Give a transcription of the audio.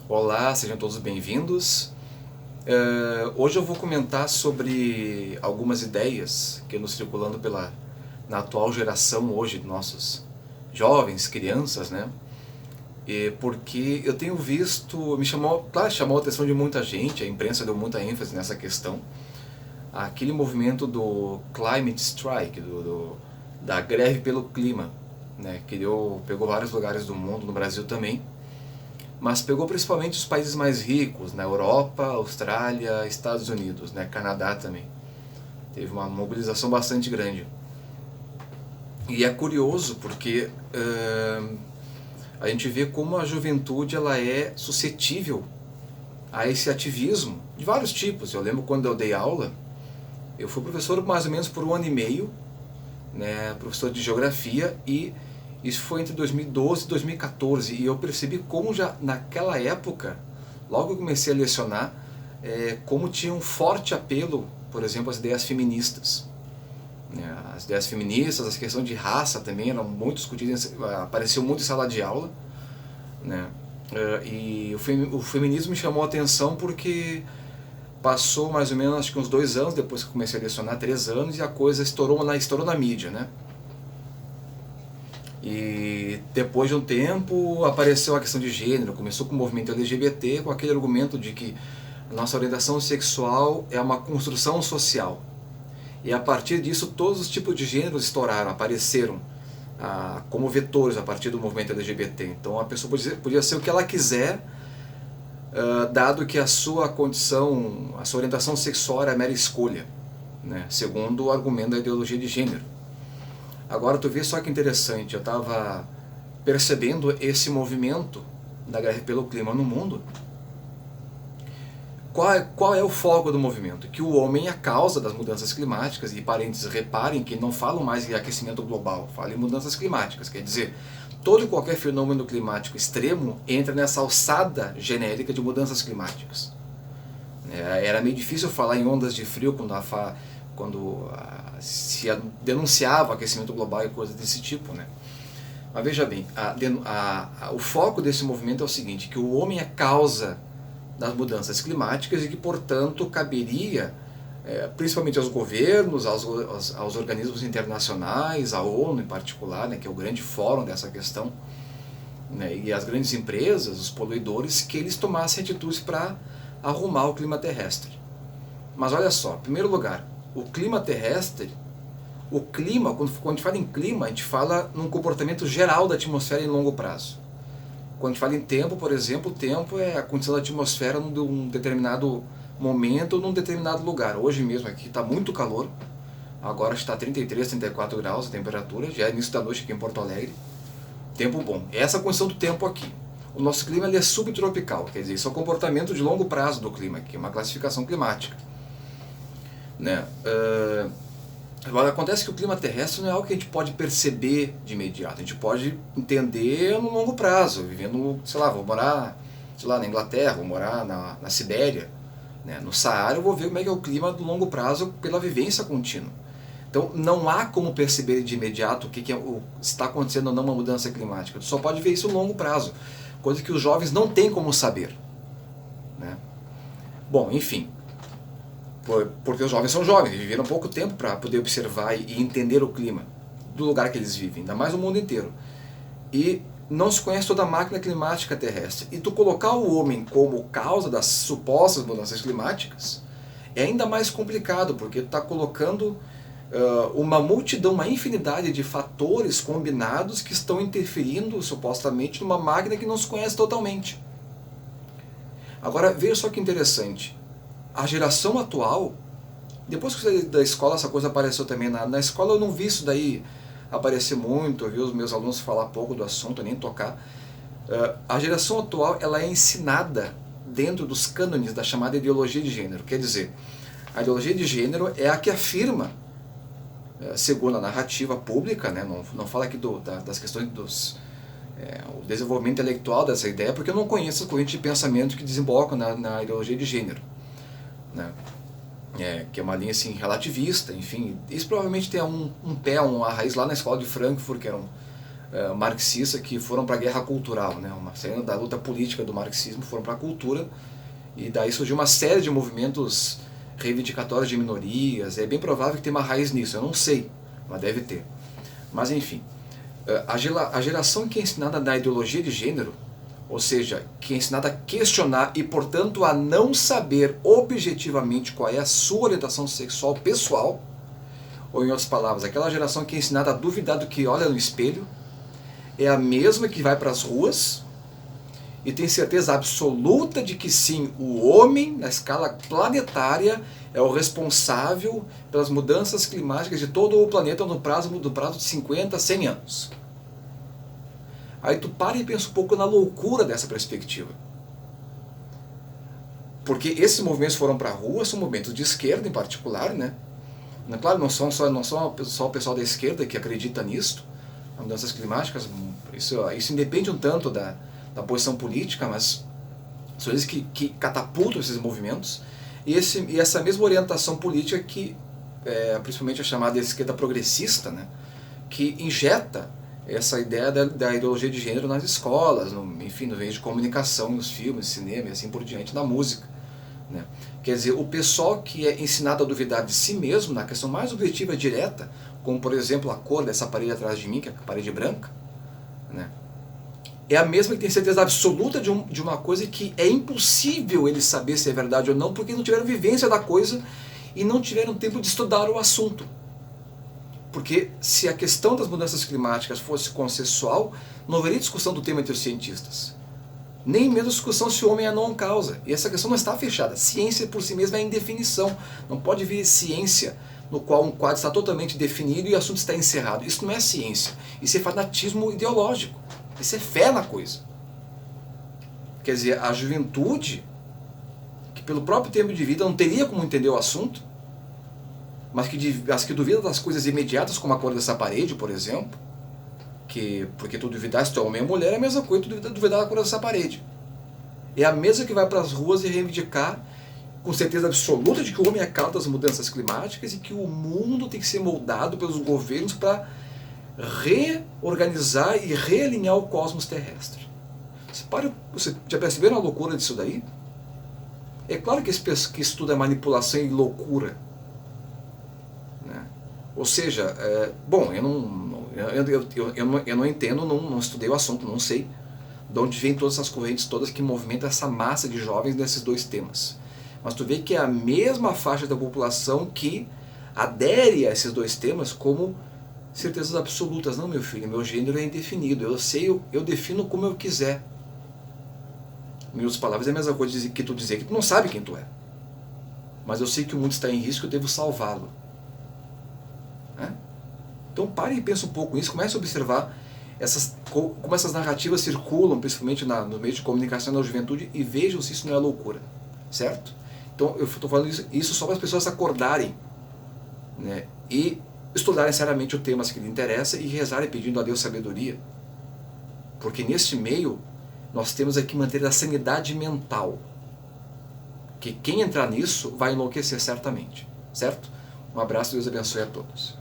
Olá, sejam todos bem-vindos. Hoje eu vou comentar sobre algumas ideias que andam circulando na atual geração hoje, de nossos jovens, crianças, né? Porque eu tenho visto, claro, chamou a atenção de muita gente, a imprensa deu muita ênfase nessa questão, aquele movimento do climate strike, da greve pelo clima, né? Que pegou vários lugares do mundo, no Brasil também, mas pegou principalmente os países mais ricos, na Europa, Austrália, Estados Unidos, né, Canadá também. Teve uma mobilização bastante grande. E é curioso porque a gente vê como a juventude ela é suscetível a esse ativismo de vários tipos. Eu lembro quando eu dei aula, eu fui professor mais ou menos por 1 ano e meio, né, professor de geografia, e isso foi entre 2012 e 2014, e eu percebi como já naquela época, logo que eu comecei a lecionar, como tinha um forte apelo, por exemplo, às ideias feministas. Né? As ideias feministas, a questão de raça também eram muito discutidas, apareceu muito em sala de aula. Né? E o feminismo me chamou a atenção porque passou mais ou menos, acho que uns 2 anos depois que eu comecei a lecionar, 3 anos, e a coisa estourou na mídia, né? E depois de um tempo apareceu a questão de gênero, começou com o movimento LGBT, com aquele argumento de que a nossa orientação sexual é uma construção social. E a partir disso todos os tipos de gêneros estouraram, apareceram como vetores a partir do movimento LGBT. Então a pessoa podia ser o que ela quiser, dado que a sua condição, a sua orientação sexual era mera escolha, né? Segundo o argumento da ideologia de gênero. Agora tu vê só que interessante, eu estava percebendo esse movimento da greve pelo clima no mundo. Qual é o foco do movimento? Que o homem é a causa das mudanças climáticas, e parênteses, reparem que não falam mais em aquecimento global, falam em mudanças climáticas, quer dizer, todo e qualquer fenômeno climático extremo entra nessa alçada genérica de mudanças climáticas. Era meio difícil falar em ondas de frio quando se denunciava aquecimento global e coisas desse tipo, né? Mas veja bem, o foco desse movimento é o seguinte, que o homem é causa das mudanças climáticas e que, portanto, caberia, principalmente aos governos, aos organismos internacionais, à ONU em particular, né, que é o grande fórum dessa questão, né, e às grandes empresas, os poluidores, que eles tomassem atitudes para arrumar o clima terrestre. Mas olha só, em primeiro lugar, o clima terrestre, quando a gente fala em clima, a gente fala num comportamento geral da atmosfera em longo prazo. Quando a gente fala em tempo, por exemplo, o tempo é a condição da atmosfera num determinado momento ou num determinado lugar. Hoje mesmo aqui está muito calor, agora está 33, 34 graus a temperatura, já é início da noite aqui em Porto Alegre. Tempo bom. Essa é a condição do tempo aqui. O nosso clima ele é subtropical, quer dizer, isso é o comportamento de longo prazo do clima, que é uma classificação climática. Né? Agora, acontece que o clima terrestre não é algo que a gente pode perceber de imediato, a gente pode entender no longo prazo, vivendo, sei lá, vou morar, sei lá, na Inglaterra, vou morar na Sibéria, né? No Saara eu vou ver como é que é o clima do longo prazo pela vivência contínua. Então não há como perceber de imediato o está acontecendo ou não uma mudança climática, tu só pode ver isso no longo prazo, coisa que os jovens não têm como saber. Né? Bom, enfim, porque os jovens são jovens, eles viveram pouco tempo para poder observar e entender o clima do lugar que eles vivem, ainda mais no mundo inteiro. E não se conhece toda a máquina climática terrestre. E tu colocar o homem como causa das supostas mudanças climáticas é ainda mais complicado, porque tu está colocando uma multidão, uma infinidade de fatores combinados que estão interferindo supostamente numa máquina que não se conhece totalmente. Agora veja só que interessante, a geração atual, depois que eu saí da escola essa coisa apareceu também, na escola eu não vi isso daí aparecer muito, eu vi os meus alunos falar pouco do assunto, nem tocar. A geração atual ela é ensinada dentro dos cânones da chamada ideologia de gênero, quer dizer, a ideologia de gênero é a que afirma, segundo a narrativa pública, né, não fala aqui das questões o desenvolvimento intelectual dessa ideia, porque eu não conheço as correntes de pensamento que desembocam na ideologia de gênero. Né? Que é uma linha assim, relativista, enfim, isso provavelmente tem uma raiz lá na escola de Frankfurt, que era marxistas que foram para a guerra cultural, né? Saindo da luta política do marxismo, foram para a cultura, e daí surgiu uma série de movimentos reivindicatórios de minorias. É bem provável que tenha uma raiz nisso, eu não sei, mas deve ter. Mas enfim, a geração que é ensinada na ideologia de gênero, ou seja, que é ensinada a questionar e, portanto, a não saber objetivamente qual é a sua orientação sexual pessoal, ou em outras palavras, aquela geração que é ensinada a duvidar do que olha no espelho, é a mesma que vai para as ruas e tem certeza absoluta de que sim, o homem, na escala planetária, é o responsável pelas mudanças climáticas de todo o planeta no prazo de 50, 100 anos. Aí tu para e pensa um pouco na loucura dessa perspectiva. Porque esses movimentos foram para a rua, são movimentos de esquerda em particular, né? Claro, não só o pessoal da esquerda que acredita nisso, as mudanças climáticas, isso independe um tanto da posição política, mas são eles que catapultam esses movimentos, e essa mesma orientação política que, principalmente a chamada esquerda progressista, né, que injeta essa ideia da ideologia de gênero nas escolas, enfim, no meio de comunicação, nos filmes, cinema e assim por diante, na música. Né? Quer dizer, o pessoal que é ensinado a duvidar de si mesmo, na questão mais objetiva e direta, como por exemplo a cor dessa parede atrás de mim, que é a parede branca, né? É a mesma que tem certeza absoluta de uma coisa que é impossível eles saber se é verdade ou não, porque não tiveram vivência da coisa e não tiveram tempo de estudar o assunto. Porque se a questão das mudanças climáticas fosse consensual, não haveria discussão do tema entre os cientistas. Nem mesmo discussão se o homem é não causa. E essa questão não está fechada. Ciência por si mesma é indefinição. Não pode vir ciência no qual um quadro está totalmente definido e o assunto está encerrado. Isso não é ciência. Isso é fanatismo ideológico. Isso é fé na coisa. Quer dizer, a juventude, que pelo próprio tempo de vida não teria como entender o assunto, mas que duvida das coisas imediatas, como a cor dessa parede, por exemplo, porque tu duvidar se tu é homem ou mulher, é a mesma coisa que tu duvidar da cor dessa parede. É a mesma que vai para as ruas e reivindicar com certeza absoluta de que o homem é causa das mudanças climáticas e que o mundo tem que ser moldado pelos governos para reorganizar e realinhar o cosmos terrestre. Você já perceberam a loucura disso daí? É claro que isso tudo é manipulação e loucura. Né? Ou seja, bom, eu não entendo, não estudei o assunto, não sei de onde vêm todas essas correntes todas que movimentam essa massa de jovens nesses dois temas. Mas tu vê que é a mesma faixa da população que adere a esses dois temas como certezas absolutas. Não, meu filho, meu gênero é indefinido, eu defino como eu quiser. Em outras palavras, é a mesma coisa que tu dizer que tu não sabe quem tu é. Mas eu sei que o mundo está em risco, eu devo salvá-lo. Né? Então pare e pensa um pouco nisso, comece a observar como essas narrativas circulam, principalmente no meio de comunicação da juventude, e vejam se isso não é loucura. Certo? Então eu estou falando isso só para as pessoas acordarem, né? E estudarem seriamente o tema que lhe interessa e rezarem pedindo a Deus sabedoria. Porque neste meio nós temos aqui manter a sanidade mental. Que quem entrar nisso vai enlouquecer certamente. Certo? Um abraço e Deus abençoe a todos.